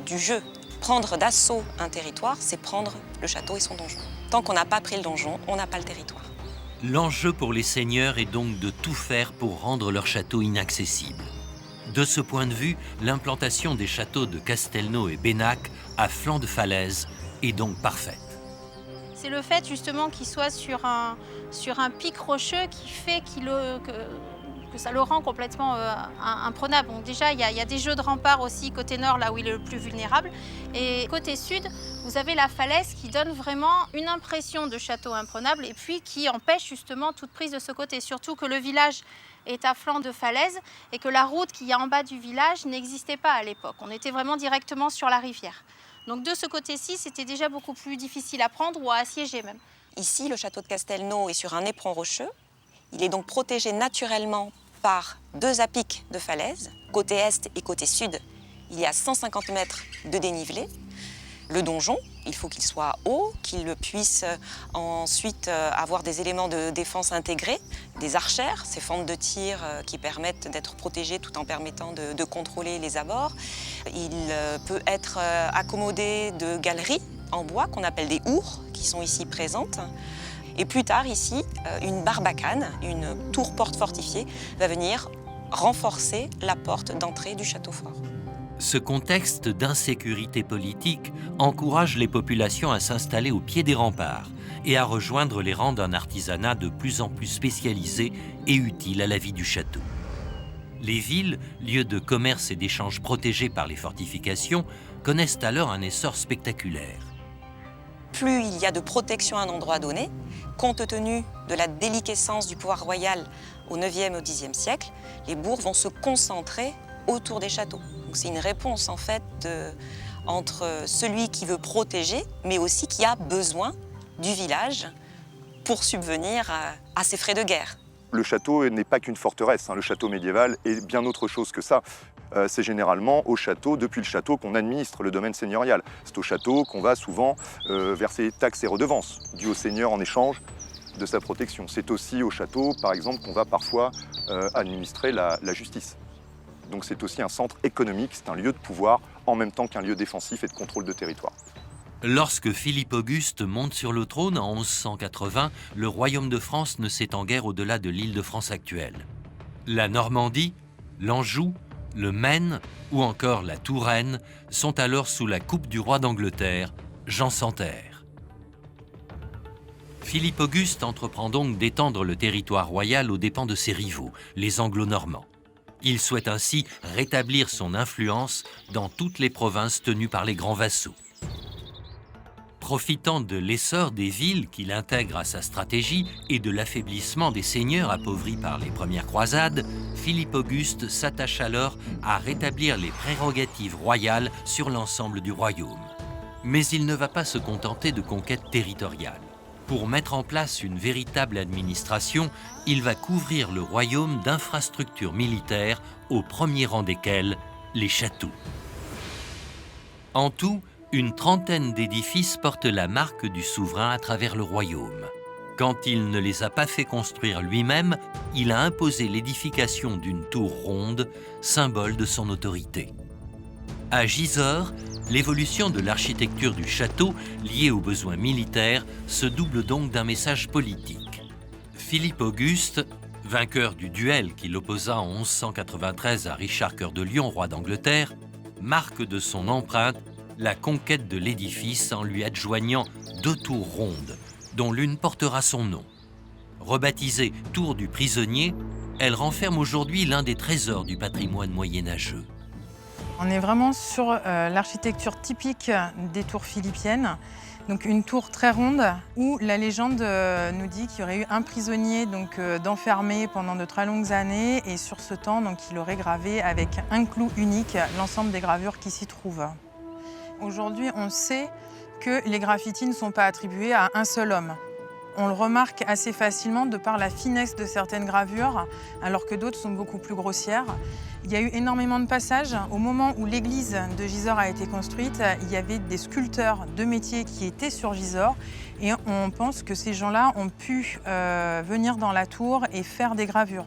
du jeu. Prendre d'assaut un territoire, c'est prendre le château et son donjon. Tant qu'on n'a pas pris le donjon, on n'a pas le territoire. L'enjeu pour les seigneurs est donc de tout faire pour rendre leur château inaccessible. De ce point de vue, l'implantation des châteaux de Castelnau et Bénac à flanc de falaise est donc parfaite. C'est le fait justement qu'il soit sur un pic rocheux qui fait que ça le rend complètement imprenable. Donc déjà, il y a des jeux de remparts aussi côté nord, là où il est le plus vulnérable. Et côté sud, vous avez la falaise qui donne vraiment une impression de château imprenable et puis qui empêche justement toute prise de ce côté. Surtout que le village est à flanc de falaise et que la route qu'il y a en bas du village n'existait pas à l'époque. On était vraiment directement sur la rivière. Donc de ce côté-ci, c'était déjà beaucoup plus difficile à prendre ou à assiéger même. Ici, le château de Castelnau est sur un éperon rocheux. Il est donc protégé naturellement par 2 à-pics de falaise. Côté est et côté sud, il y a 150 mètres de dénivelé. Le donjon, il faut qu'il soit haut, qu'il puisse ensuite avoir des éléments de défense intégrés, des archères, ces fentes de tir qui permettent d'être protégées tout en permettant de contrôler les abords. Il peut être accommodé de galeries en bois qu'on appelle des hours, qui sont ici présentes. Et plus tard, ici, une barbacane, une tour-porte fortifiée, va venir renforcer la porte d'entrée du château fort. Ce contexte d'insécurité politique encourage les populations à s'installer au pied des remparts et à rejoindre les rangs d'un artisanat de plus en plus spécialisé et utile à la vie du château. Les villes, lieux de commerce et d'échanges protégés par les fortifications, connaissent alors un essor spectaculaire. Plus il y a de protection à un endroit donné, compte tenu de la déliquescence du pouvoir royal au IXe et au Xe siècle, les bourgs vont se concentrer autour des châteaux. Donc c'est une réponse en fait entre celui qui veut protéger, mais aussi qui a besoin du village pour subvenir à ses frais de guerre. Le château n'est pas qu'une forteresse, le château médiéval est bien autre chose que ça. C'est généralement au château, depuis le château, qu'on administre le domaine seigneurial. C'est au château qu'on va souvent verser taxes et redevances dues au seigneur en échange de sa protection. C'est aussi au château, par exemple, qu'on va parfois administrer la justice. Donc c'est aussi un centre économique, c'est un lieu de pouvoir en même temps qu'un lieu défensif et de contrôle de territoire. Lorsque Philippe Auguste monte sur le trône en 1180, le royaume de France ne s'étend guère au-delà de l'Île-de-France actuelle. La Normandie, l'Anjou, le Maine ou encore la Touraine sont alors sous la coupe du roi d'Angleterre, Jean sans Terre. Philippe Auguste entreprend donc d'étendre le territoire royal aux dépens de ses rivaux, les Anglo-Normands. Il souhaite ainsi rétablir son influence dans toutes les provinces tenues par les grands vassaux. Profitant de l'essor des villes qu'il intègre à sa stratégie et de l'affaiblissement des seigneurs appauvris par les premières croisades, Philippe Auguste s'attache alors à rétablir les prérogatives royales sur l'ensemble du royaume. Mais il ne va pas se contenter de conquêtes territoriales. Pour mettre en place une véritable administration, il va couvrir le royaume d'infrastructures militaires, au premier rang desquelles les châteaux. En tout, une trentaine d'édifices portent la marque du souverain à travers le royaume. Quand il ne les a pas fait construire lui-même, il a imposé l'édification d'une tour ronde, symbole de son autorité. À Gisors, l'évolution de l'architecture du château, liée aux besoins militaires, se double donc d'un message politique. Philippe Auguste, vainqueur du duel qui l'opposa en 1193 à Richard Cœur de Lion, roi d'Angleterre, marque de son empreinte la conquête de l'édifice en lui adjoignant 2 tours rondes, dont l'une portera son nom. Rebaptisée Tour du Prisonnier, elle renferme aujourd'hui l'un des trésors du patrimoine moyenâgeux. On est vraiment sur l'architecture typique des tours philippiennes. Donc une tour très ronde où la légende nous dit qu'il y aurait eu un prisonnier d'enfermé pendant de très longues années et sur ce temps il aurait gravé avec un clou unique l'ensemble des gravures qui s'y trouvent. Aujourd'hui on sait que les graffitis ne sont pas attribués à un seul homme. On le remarque assez facilement de par la finesse de certaines gravures, alors que d'autres sont beaucoup plus grossières. Il y a eu énormément de passages. Au moment où l'église de Gisors a été construite, il y avait des sculpteurs de métier qui étaient sur Gisors. Et on pense que ces gens-là ont pu venir dans la tour et faire des gravures.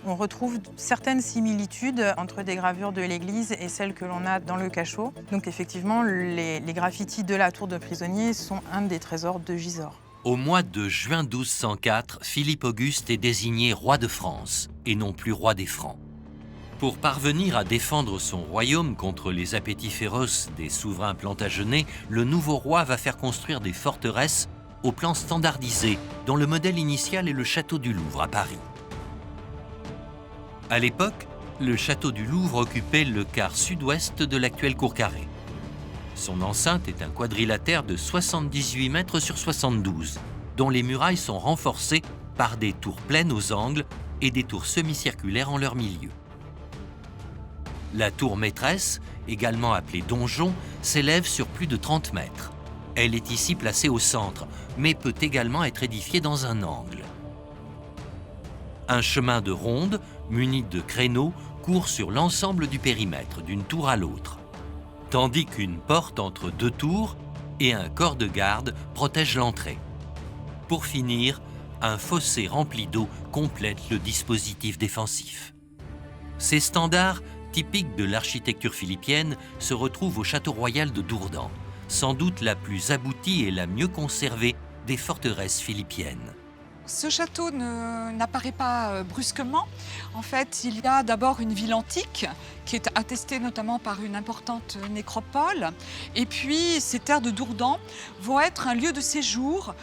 On retrouve certaines similitudes entre des gravures de l'église et celles que l'on a dans le cachot. Donc effectivement, les graffitis de la tour de prisonnier sont un des trésors de Gisors. Au mois de juin 1204, Philippe Auguste est désigné roi de France et non plus roi des Francs. Pour parvenir à défendre son royaume contre les appétits féroces des souverains plantagenets, le nouveau roi va faire construire des forteresses au plan standardisé, dont le modèle initial est le château du Louvre à Paris. À l'époque, le château du Louvre occupait le quart sud-ouest de l'actuelle cour carrée. Son enceinte est un quadrilatère de 78 mètres sur 72, dont les murailles sont renforcées par des tours pleines aux angles et des tours semi-circulaires en leur milieu. La tour maîtresse, également appelée donjon, s'élève sur plus de 30 mètres. Elle est ici placée au centre, mais peut également être édifiée dans un angle. Un chemin de ronde, muni de créneaux, court sur l'ensemble du périmètre, d'une tour à l'autre, tandis qu'une porte entre deux tours et un corps de garde protège l'entrée. Pour finir, un fossé rempli d'eau complète le dispositif défensif. Ces standards, typiques de l'architecture philippienne, se retrouvent au château royal de Dourdan, sans doute la plus aboutie et la mieux conservée des forteresses philippiennes. Ce château n'apparaît pas brusquement. En fait, il y a d'abord une ville antique qui est attestée notamment par une importante nécropole. Et puis, ces terres de Dourdan vont être un lieu de séjour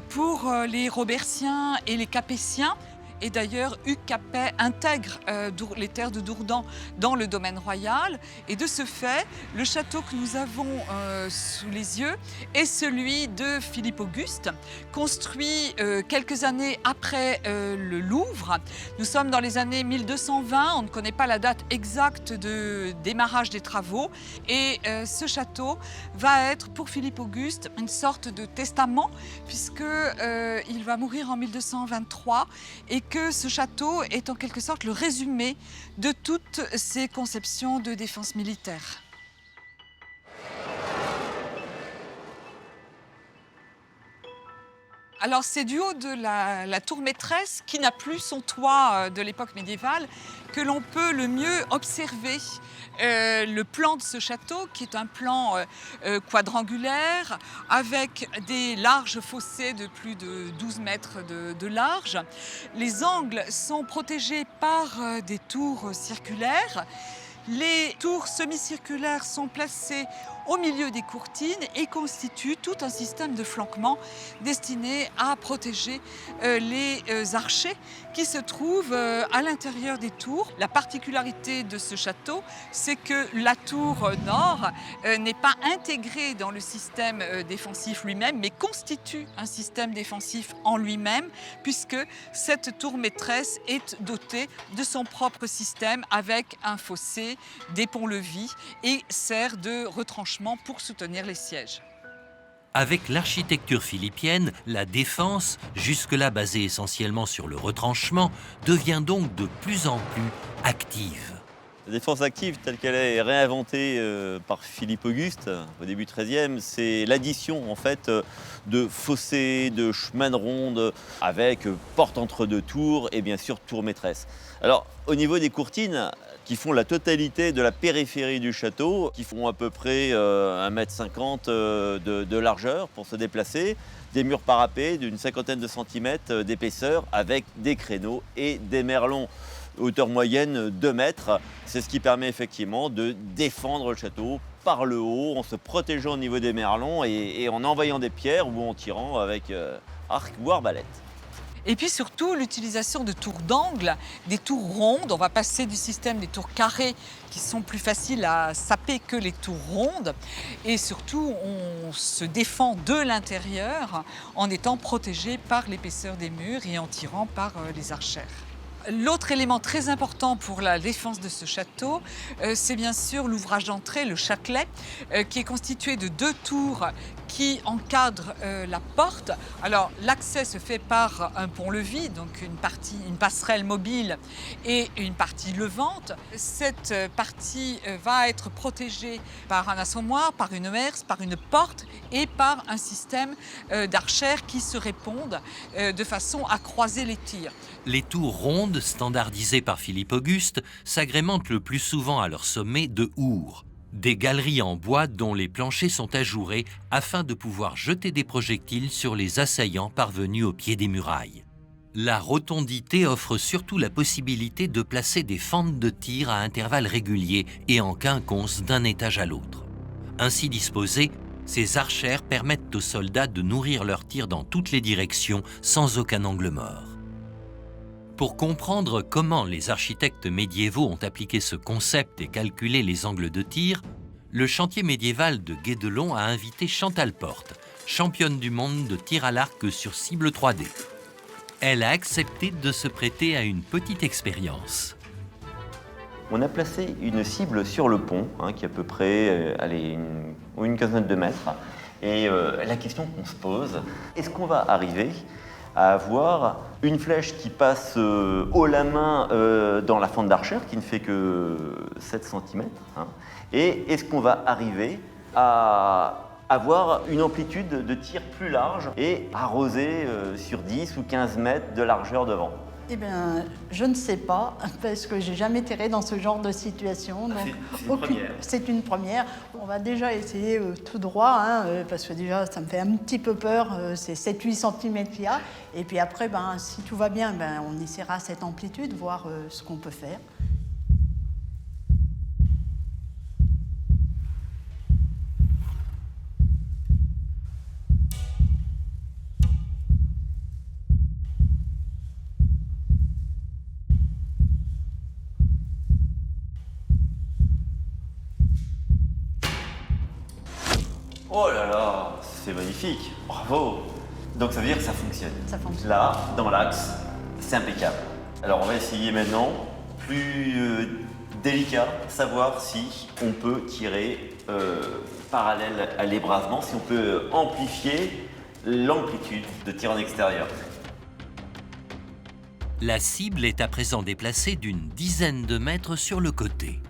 pour les Robertiens et les Capétiens. Et d'ailleurs, Hugues Capet intègre les terres de Dourdan dans le domaine royal. Et de ce fait, le château que nous avons sous les yeux est celui de Philippe Auguste, construit quelques années après le Louvre. Nous sommes dans les années 1220, on ne connaît pas la date exacte de démarrage des travaux. Et ce château va être pour Philippe Auguste une sorte de testament, puisqu'il va mourir en 1223 et que ce château est en quelque sorte le résumé de toutes ces conceptions de défense militaire. Alors c'est du haut de la tour maîtresse, qui n'a plus son toit de l'époque médiévale, que l'on peut le mieux observer le plan de ce château, qui est un plan quadrangulaire, avec des larges fossés de plus de 12 mètres de large. Les angles sont protégés par des tours circulaires. Les tours semi-circulaires sont placées au milieu des courtines et constituent tout un système de flanquement destiné à protéger les archers qui se trouvent à l'intérieur des tours. La particularité de ce château, c'est que la tour nord n'est pas intégrée dans le système défensif lui-même, mais constitue un système défensif en lui-même, puisque cette tour maîtresse est dotée de son propre système avec un fossé, des ponts-levis et sert de retranchement pour soutenir les sièges. Avec l'architecture philippienne, la défense, jusque-là basée essentiellement sur le retranchement, devient donc de plus en plus active. La défense active, telle qu'elle est réinventée par Philippe Auguste au début XIIIe, c'est l'addition en fait de fossés, de chemins de ronde, avec porte entre deux tours et bien sûr tour maîtresse. Alors au niveau des courtines, qui font la totalité de la périphérie du château, qui font à peu près 1,50 m de largeur pour se déplacer, des murs parapets d'une 50aine de centimètres d'épaisseur avec des créneaux et des merlons. Hauteur moyenne 2 mètres, c'est ce qui permet effectivement de défendre le château par le haut, en se protégeant au niveau des merlons et en envoyant des pierres ou en tirant avec arc ou arbalète. Et puis surtout, l'utilisation de tours d'angle, des tours rondes. On va passer du système des tours carrées qui sont plus faciles à saper que les tours rondes. Et surtout, on se défend de l'intérieur en étant protégé par l'épaisseur des murs et en tirant par les archères. L'autre élément très important pour la défense de ce château, c'est bien sûr l'ouvrage d'entrée, le châtelet, qui est constitué de 2 tours qui encadrent la porte. Alors l'accès se fait par un pont-levis, donc une passerelle mobile et une partie levante. Cette partie va être protégée par un assommoir, par une herse, par une porte et par un système d'archères qui se répondent de façon à croiser les tirs. Les tours rondes, standardisées par Philippe Auguste, s'agrémentent le plus souvent à leur sommet de hourds, des galeries en bois dont les planchers sont ajourés afin de pouvoir jeter des projectiles sur les assaillants parvenus au pied des murailles. La rotondité offre surtout la possibilité de placer des fentes de tir à intervalles réguliers et en quinconce d'un étage à l'autre. Ainsi disposées, ces archères permettent aux soldats de nourrir leurs tirs dans toutes les directions sans aucun angle mort. Pour comprendre comment les architectes médiévaux ont appliqué ce concept et calculé les angles de tir, le chantier médiéval de Guédelon a invité Chantal Porte, championne du monde de tir à l'arc sur cible 3D. Elle a accepté de se prêter à une petite expérience. On a placé une cible sur le pont, qui est à peu près une quinzaine de mètres. Et la question qu'on se pose, est-ce qu'on va arriver à avoir une flèche qui passe haut la main dans la fente d'archère, qui ne fait que 7 cm. Et est-ce qu'on va arriver à avoir une amplitude de tir plus large et arroser sur 10 ou 15 mètres de largeur devant? Eh bien, je ne sais pas, parce que j'ai jamais tiré dans ce genre de situation. Donc, c'est une première. On va déjà essayer tout droit, parce que déjà, ça me fait un petit peu peur. C'est 7-8 cm qu'il y a. Et puis après, si tout va bien, on essaiera cette amplitude, voir ce qu'on peut faire. Oh là là, c'est magnifique, bravo! Donc ça veut dire que ça fonctionne. Ça fonctionne. Là, dans l'axe, c'est impeccable. Alors on va essayer maintenant, plus délicat, savoir si on peut tirer parallèle à l'ébrasement, si on peut amplifier l'amplitude de tir en extérieur. La cible est à présent déplacée d'une dizaine de mètres sur le côté.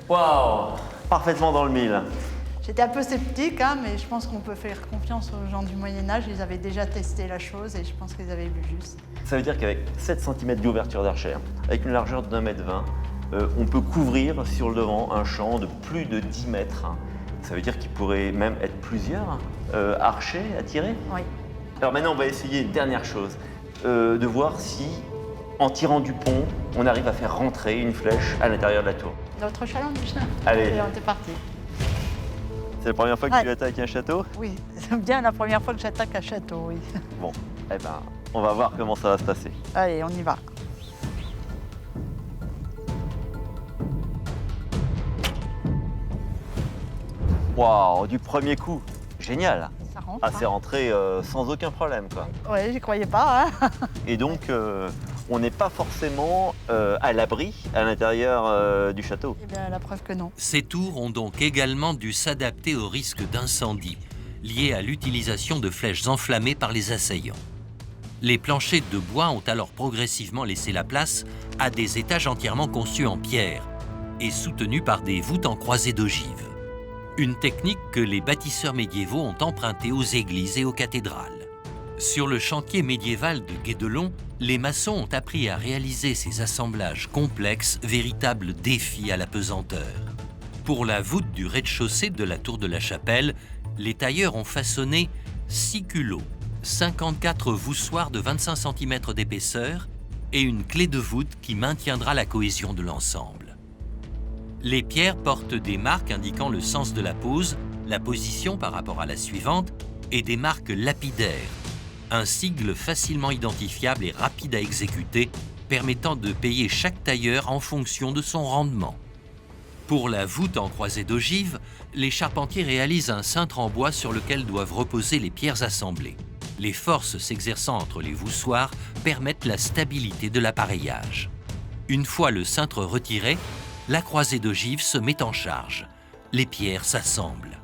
Waouh! Parfaitement dans le mille. J'étais un peu sceptique, mais je pense qu'on peut faire confiance aux gens du Moyen-Âge. Ils avaient déjà testé la chose et je pense qu'ils avaient vu juste. Ça veut dire qu'avec 7 cm d'ouverture d'archère, avec une largeur de 1,20 m, on peut couvrir sur le devant un champ de plus de 10 mètres. Ça veut dire qu'il pourrait même être plusieurs archers à tirer? Oui. Alors maintenant, on va essayer une dernière chose, de voir si, en tirant du pont, on arrive à faire rentrer une flèche à l'intérieur de la tour. Notre challenge. Allez. On est parti. C'est la première fois que tu attaques un château? Oui, c'est bien la première fois que j'attaque un château, oui. Bon, on va voir comment ça va se passer. Allez, on y va. Waouh, du premier coup, génial. Ça rentre. C'est rentré sans aucun problème, quoi. Oui, j'y croyais pas. Et donc, on n'est pas forcément à l'abri à l'intérieur du château. Eh bien, la preuve que non. Ces tours ont donc également dû s'adapter au risque d'incendie, lié à l'utilisation de flèches enflammées par les assaillants. Les planchers de bois ont alors progressivement laissé la place à des étages entièrement conçus en pierre et soutenus par des voûtes en croisée d'ogives. Une technique que les bâtisseurs médiévaux ont empruntée aux églises et aux cathédrales. Sur le chantier médiéval de Guédelon, les maçons ont appris à réaliser ces assemblages complexes, véritables défis à la pesanteur. Pour la voûte du rez-de-chaussée de la tour de la Chapelle, les tailleurs ont façonné 6 culots, 54 voussoirs de 25 cm d'épaisseur et une clé de voûte qui maintiendra la cohésion de l'ensemble. Les pierres portent des marques indiquant le sens de la pose, la position par rapport à la suivante, et des marques lapidaires, un sigle facilement identifiable et rapide à exécuter, permettant de payer chaque tailleur en fonction de son rendement. Pour la voûte en croisée d'ogive, les charpentiers réalisent un cintre en bois sur lequel doivent reposer les pierres assemblées. Les forces s'exerçant entre les voussoirs permettent la stabilité de l'appareillage. Une fois le cintre retiré, la croisée d'ogive se met en charge. Les pierres s'assemblent.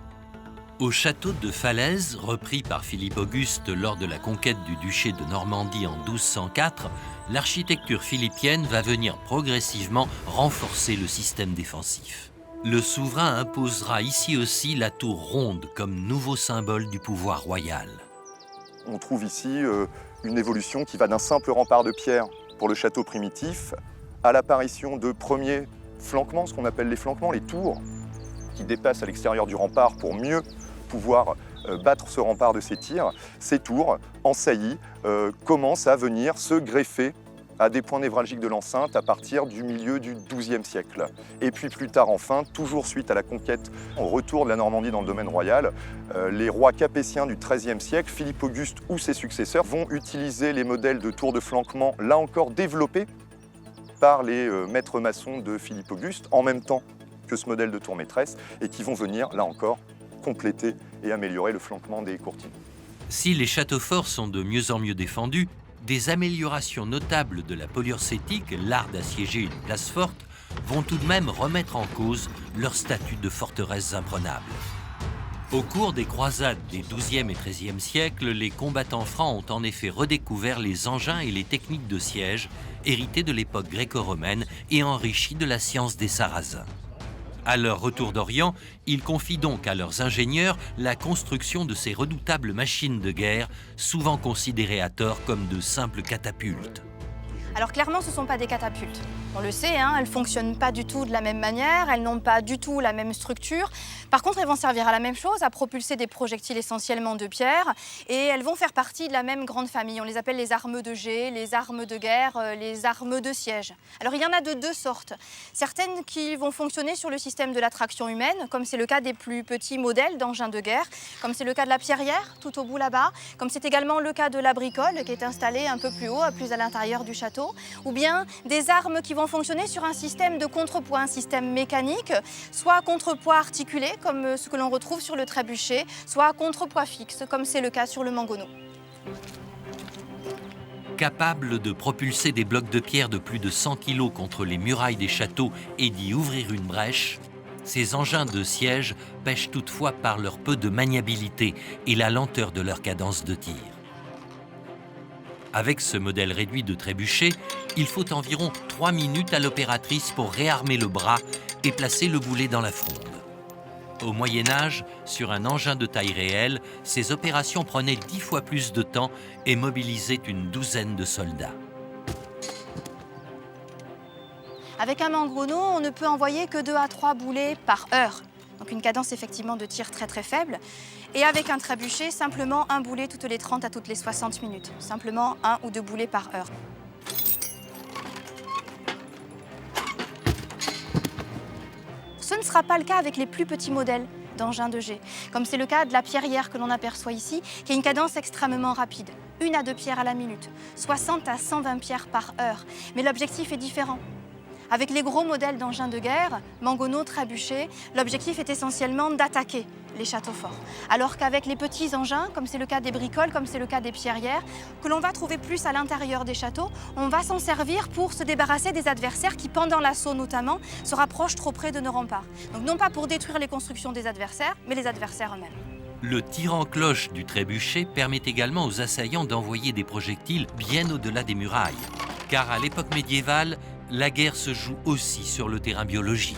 Au château de Falaise, repris par Philippe Auguste lors de la conquête du duché de Normandie en 1204, l'architecture philippienne va venir progressivement renforcer le système défensif. Le souverain imposera ici aussi la tour ronde comme nouveau symbole du pouvoir royal. On trouve ici une évolution qui va d'un simple rempart de pierre pour le château primitif à l'apparition de premiers flanquements, ce qu'on appelle les flanquements, les tours, qui dépassent à l'extérieur du rempart pour mieux pouvoir battre ce rempart de ces tirs. Ces tours, en saillie, commencent à venir se greffer à des points névralgiques de l'enceinte à partir du milieu du XIIe siècle. Et puis plus tard enfin, toujours suite à la conquête, au retour de la Normandie dans le domaine royal, les rois capétiens du XIIIe siècle, Philippe Auguste ou ses successeurs, vont utiliser les modèles de tours de flanquement, là encore développés par les maîtres maçons de Philippe Auguste, en même temps que ce modèle de tour maîtresse, et qui vont venir, là encore, compléter et améliorer le flanquement des courtines. Si les châteaux forts sont de mieux en mieux défendus, des améliorations notables de la poliorcétique, l'art d'assiéger une place forte, vont tout de même remettre en cause leur statut de forteresses imprenables. Au cours des croisades des XIIe et XIIIe siècles, les combattants francs ont en effet redécouvert les engins et les techniques de siège hérités de l'époque gréco-romaine et enrichis de la science des Sarrasins. À leur retour d'Orient, ils confient donc à leurs ingénieurs la construction de ces redoutables machines de guerre, souvent considérées à tort comme de simples catapultes. Alors clairement, ce ne sont pas des catapultes. On le sait, elles ne fonctionnent pas du tout de la même manière, elles n'ont pas du tout la même structure. Par contre, elles vont servir à la même chose, à propulser des projectiles essentiellement de pierre, et elles vont faire partie de la même grande famille. On les appelle les armes de jet, les armes de guerre, les armes de siège. Alors il y en a de deux sortes. Certaines qui vont fonctionner sur le système de la traction humaine, comme c'est le cas des plus petits modèles d'engins de guerre, comme c'est le cas de la pierrière, tout au bout là-bas, comme c'est également le cas de la bricole, qui est installée un peu plus haut, plus à l'intérieur du château, ou bien des armes qui vont fonctionner sur un système de contrepoids, un système mécanique, soit contrepoids articulé, comme ce que l'on retrouve sur le trébuchet, soit contrepoids fixe, comme c'est le cas sur le mangonneau. Capables de propulser des blocs de pierre de plus de 100 kg contre les murailles des châteaux et d'y ouvrir une brèche, ces engins de siège pêchent toutefois par leur peu de maniabilité et la lenteur de leur cadence de tir. Avec ce modèle réduit de trébuchet, il faut environ 3 minutes à l'opératrice pour réarmer le bras et placer le boulet dans la fronde. Au Moyen-Âge, sur un engin de taille réelle, ces opérations prenaient 10 fois plus de temps et mobilisaient une douzaine de soldats. Avec un mangonneau, on ne peut envoyer que 2 à 3 boulets par heure. Donc une cadence effectivement de tir très très faible. Et avec un trébuchet, simplement un boulet toutes les 30 à toutes les 60 minutes. Simplement 1 ou 2 boulets par heure. Ce ne sera pas le cas avec les plus petits modèles d'engins de jet, comme c'est le cas de la pierrière que l'on aperçoit ici, qui a une cadence extrêmement rapide. 1 à 2 pierres à la minute, 60 à 120 pierres par heure. Mais l'objectif est différent. Avec les gros modèles d'engins de guerre, mangonneau, trébuchet, l'objectif est essentiellement d'attaquer les châteaux forts. Alors qu'avec les petits engins, comme c'est le cas des bricoles, comme c'est le cas des pierrières, que l'on va trouver plus à l'intérieur des châteaux, on va s'en servir pour se débarrasser des adversaires qui, pendant l'assaut notamment, se rapprochent trop près de nos remparts. Donc non pas pour détruire les constructions des adversaires, mais les adversaires eux-mêmes. Le tir en cloche du trébuchet permet également aux assaillants d'envoyer des projectiles bien au-delà des murailles. Car à l'époque médiévale, la guerre se joue aussi sur le terrain biologique.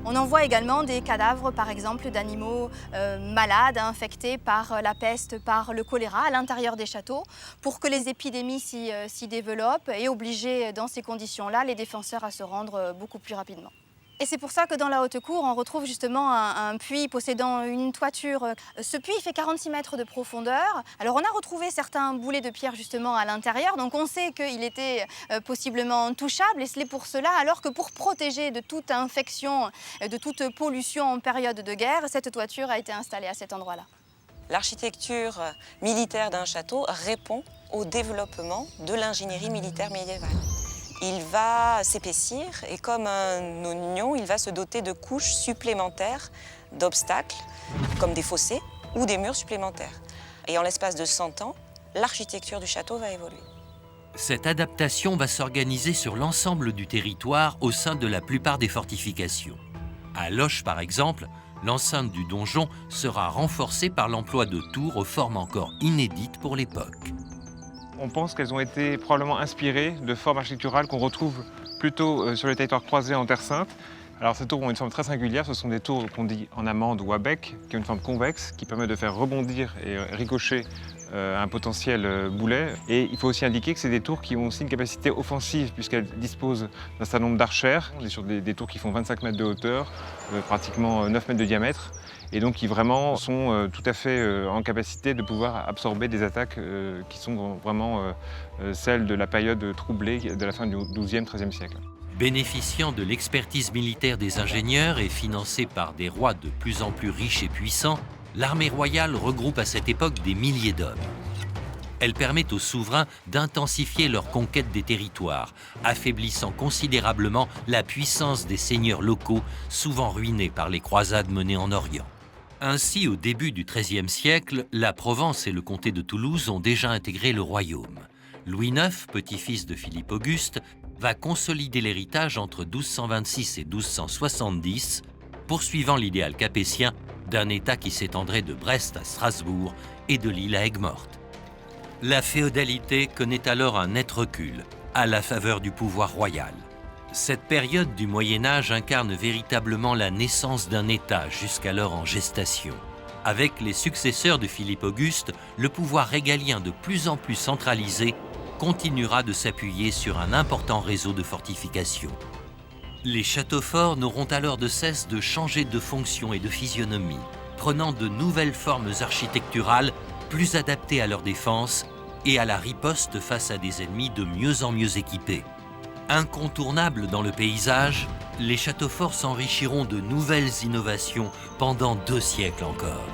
On envoie également des cadavres, par exemple, d'animaux malades, infectés par la peste, par le choléra à l'intérieur des châteaux, pour que les épidémies s'y développent et obliger dans ces conditions-là les défenseurs à se rendre beaucoup plus rapidement. Et c'est pour ça que dans la haute cour, on retrouve justement un puits possédant une toiture. Ce puits fait 46 mètres de profondeur. Alors on a retrouvé certains boulets de pierre justement à l'intérieur, donc on sait qu'il était possiblement touchable, et c'est pour cela alors que pour protéger de toute infection, de toute pollution en période de guerre, cette toiture a été installée à cet endroit-là. L'architecture militaire d'un château répond au développement de l'ingénierie militaire médiévale. Il va s'épaissir et comme un oignon, il va se doter de couches supplémentaires d'obstacles, comme des fossés ou des murs supplémentaires. Et en l'espace de 100 ans, l'architecture du château va évoluer. Cette adaptation va s'organiser sur l'ensemble du territoire au sein de la plupart des fortifications. À Loches, par exemple, l'enceinte du donjon sera renforcée par l'emploi de tours aux formes encore inédites pour l'époque. On pense qu'elles ont été probablement inspirées de formes architecturales qu'on retrouve plutôt sur les territoires croisés en Terre Sainte. Alors ces tours ont une forme très singulière, ce sont des tours qu'on dit en amande ou à bec, qui ont une forme convexe, qui permet de faire rebondir et ricocher un potentiel boulet. Et il faut aussi indiquer que c'est des tours qui ont aussi une capacité offensive, puisqu'elles disposent d'un certain nombre d'archères. On est sur des tours qui font 25 mètres de hauteur, pratiquement 9 mètres de diamètre, et donc qui vraiment sont tout à fait en capacité de pouvoir absorber des attaques qui sont vraiment celles de la période troublée de la fin du XIIe, XIIIe siècle. Bénéficiant de l'expertise militaire des ingénieurs et financée par des rois de plus en plus riches et puissants, l'armée royale regroupe à cette époque des milliers d'hommes. Elle permet aux souverains d'intensifier leur conquête des territoires, affaiblissant considérablement la puissance des seigneurs locaux, souvent ruinés par les croisades menées en Orient. Ainsi, au début du XIIIe siècle, la Provence et le comté de Toulouse ont déjà intégré le royaume. Louis IX, petit-fils de Philippe Auguste, va consolider l'héritage entre 1226 et 1270, poursuivant l'idéal capétien d'un État qui s'étendrait de Brest à Strasbourg et de Lille à Aigues-Mortes. La féodalité connaît alors un net recul à la faveur du pouvoir royal. Cette période du Moyen-Âge incarne véritablement la naissance d'un État jusqu'alors en gestation. Avec les successeurs de Philippe Auguste, le pouvoir régalien de plus en plus centralisé continuera de s'appuyer sur un important réseau de fortifications. Les châteaux forts n'auront alors de cesse de changer de fonction et de physionomie, prenant de nouvelles formes architecturales plus adaptées à leur défense et à la riposte face à des ennemis de mieux en mieux équipés. Incontournables dans le paysage, les châteaux forts s'enrichiront de nouvelles innovations pendant 2 siècles encore.